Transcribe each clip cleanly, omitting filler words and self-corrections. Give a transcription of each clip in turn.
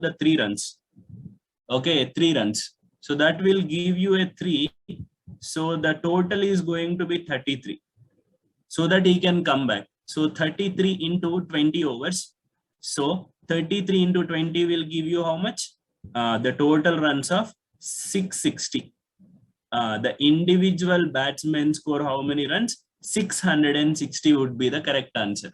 the 3 runs. Okay, 3 runs. So that will give you a 3. So the total is going to be 33. So that he can come back. So 33 into 20 overs. So 33 into 20 will give you how much? The total runs of 660. The individual batsmen score how many runs? 660 would be the correct answer.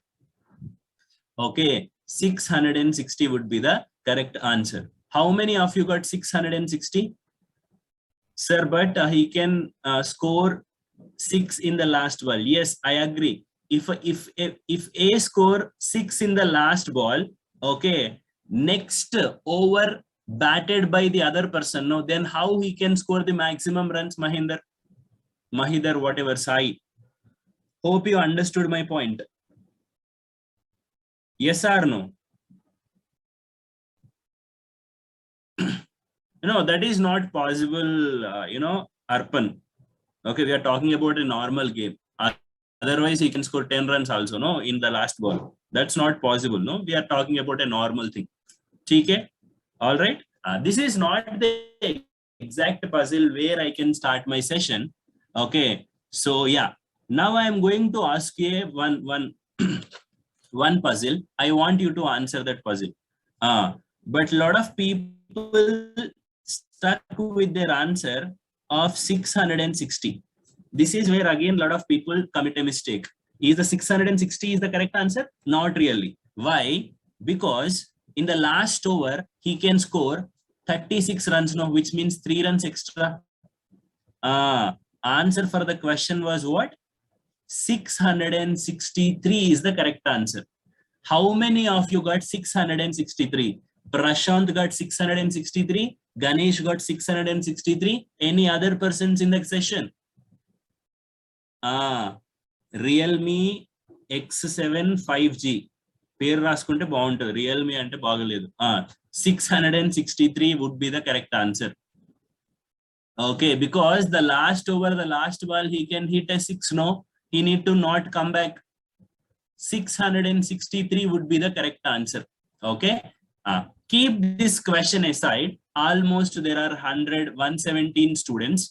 Okay, 660 would be the correct answer. How many of you got 660? Sir, but he can score 6 in the last ball. Yes, I agree. If A score 6 in the last ball, okay, next over batted by the other person, no, then how he can score the maximum runs, Mahindar, whatever, Sai. Hope you understood my point. Yes or no? No, that is not possible, Arpan. Okay, we are talking about a normal game. Otherwise, he can score 10 runs also, no, in the last ball. That's not possible, no. We are talking about a normal thing. Okay? All right. This is not the exact puzzle where I can start my session. Okay. So yeah, now I am going to ask you one puzzle. I want you to answer that puzzle. But a lot of people stuck with their answer of 660. This is where again a lot of people commit a mistake. Is the 660 is the correct answer? Not really. Why? Because in the last over, he can score 36 runs now, which means 3 runs extra. Answer for the question was what? 663 is the correct answer. How many of you got 663? Prashant got 663. Ganesh got 663. Any other persons in the session? Realme X7 5G. పేరు రాసుకుంటే బాగుంటుంది. Realme అంటే బాగలేదు. 663 would be the correct answer. Okay, because the last over, the last ball, he can hit a 6, no? He need to not come back. 663 would be the correct answer. Okay. Keep this question aside. Almost there are 117 students.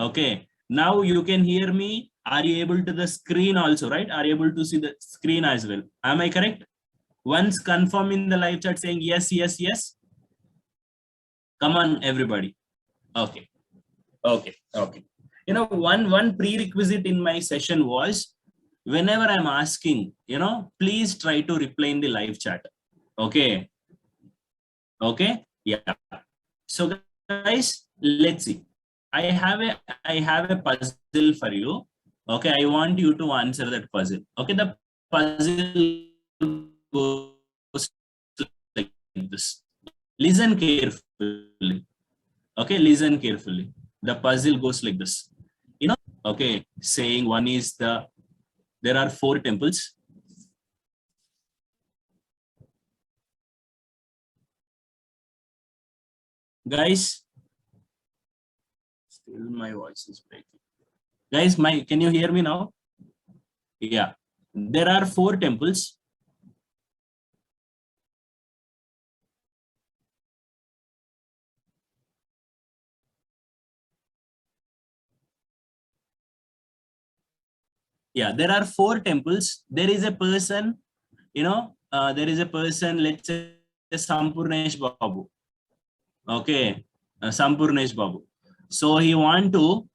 Okay. Now you can hear me. Are you able to the screen also, right? Are you able to see the screen as well? Am I correct? Once confirm in the live chat saying yes, yes, yes. Come on, everybody. Okay. Okay. Okay. You know, one prerequisite in my session was, whenever I'm asking, please try to reply in the live chat. Okay. Okay. Yeah. So guys, let's see. I have a puzzle for you. Okay. I want you to answer that puzzle. Okay. The puzzle goes like this. Listen carefully. Okay. Listen carefully. The puzzle goes like this. Okay. Saying one is there are 4 temples. Guys, still my voice is breaking. Guys, can you hear me now? Yeah. There are 4 temples. Yeah, there are 4 temples. There is a person, there is a person, let's say Sampurnesh Babu. Okay, Sampurnesh Babu. So he want to,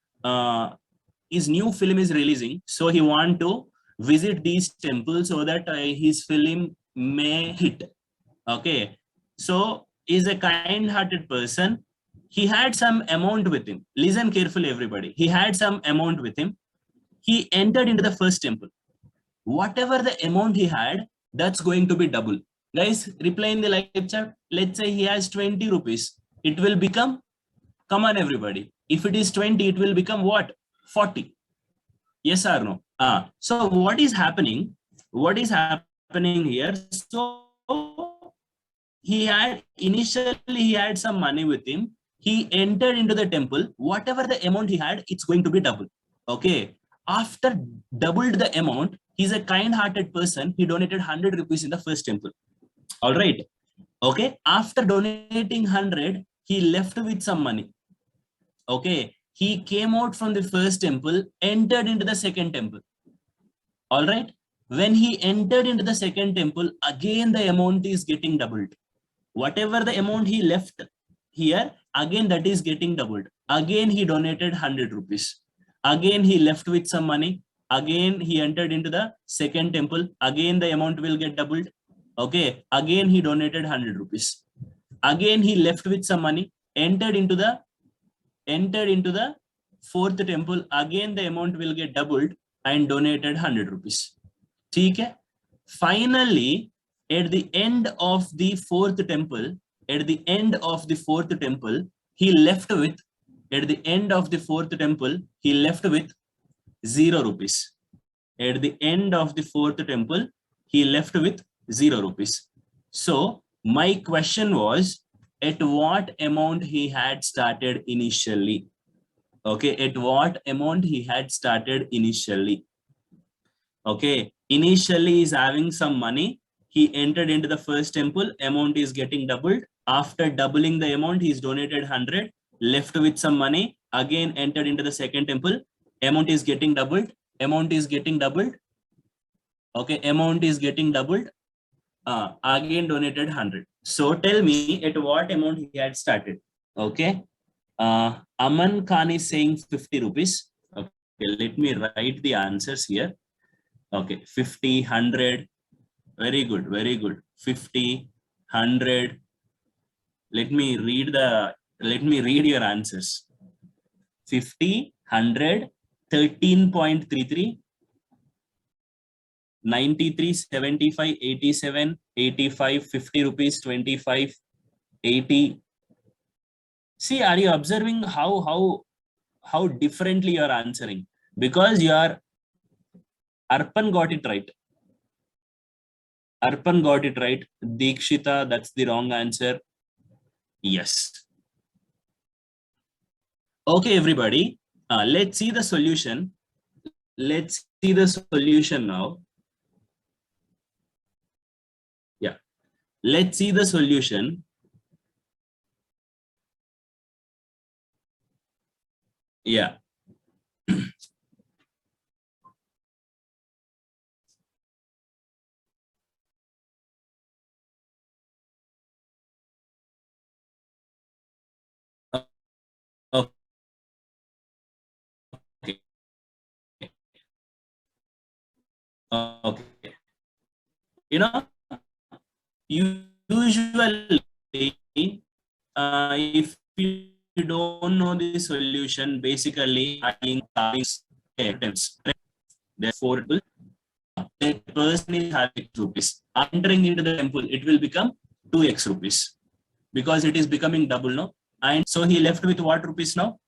his new film is releasing. So he want to visit these temples so that his film may hit. Okay, so he's a kind-hearted person. He had some amount with him. Listen carefully, everybody. He had some amount with him. He entered into the first temple. Whatever the amount he had, that's going to be double. Guys, reply in the live chat. Let's say he has 20 rupees. It will become, come on everybody. If it is 20, it will become what? 40. Yes or no? So what is happening? What is happening here? So initially he had some money with him. He entered into the temple. Whatever the amount he had, it's going to be double. Okay. After doubled the amount, he's a kind-hearted person. He donated 100 rupees in the first temple. All right. Okay, after donating 100, he left with some money. Okay, he came out from the first temple, entered into the second temple. All right, when he entered into the second temple, again the amount is getting doubled. Whatever the amount he left here, again that is getting doubled. Again he donated 100 rupees. Again he left with some money. Again he entered into the second temple. Again the amount will get doubled. Okay, again he donated 100 rupees. Again he left with some money, entered into the fourth temple. Again the amount will get doubled and donated 100 rupees. Okay. Finally, at the end of the fourth temple, he left with 0 rupees. At the end of the fourth temple, he left with 0 rupees. So my question was, at what amount he had started initially? Okay, at what amount he had started initially? Okay, initially he's having some money. He entered into the first temple, amount is getting doubled. After doubling the amount, he's donated 100, left with some money, again entered into the second temple, amount is getting doubled. Okay, amount is getting doubled. Again donated 100. So tell me at what amount he had started. Okay, Aman Khan is saying 50 rupees. Okay, let me write the answers here. Okay, 50, 100. Very good, very good. 50, 100. Let me read your answers. 50, 100, 13.33, 93, 75, 87, 85, 50 rupees, 25, 80. See, are you observing how differently you are answering? Because Arpan got it right. Dikshita, that's the wrong answer. Yes. Okay, everybody. Let's see the solution. Let's see the solution now. Yeah. Let's see the solution. Yeah. Okay. You know, usually, if you don't know the solution, basically, attempts. Therefore, the person is having rupees. Entering into the temple, it will become 2x rupees because it is becoming double, no? And so he left with what rupees now?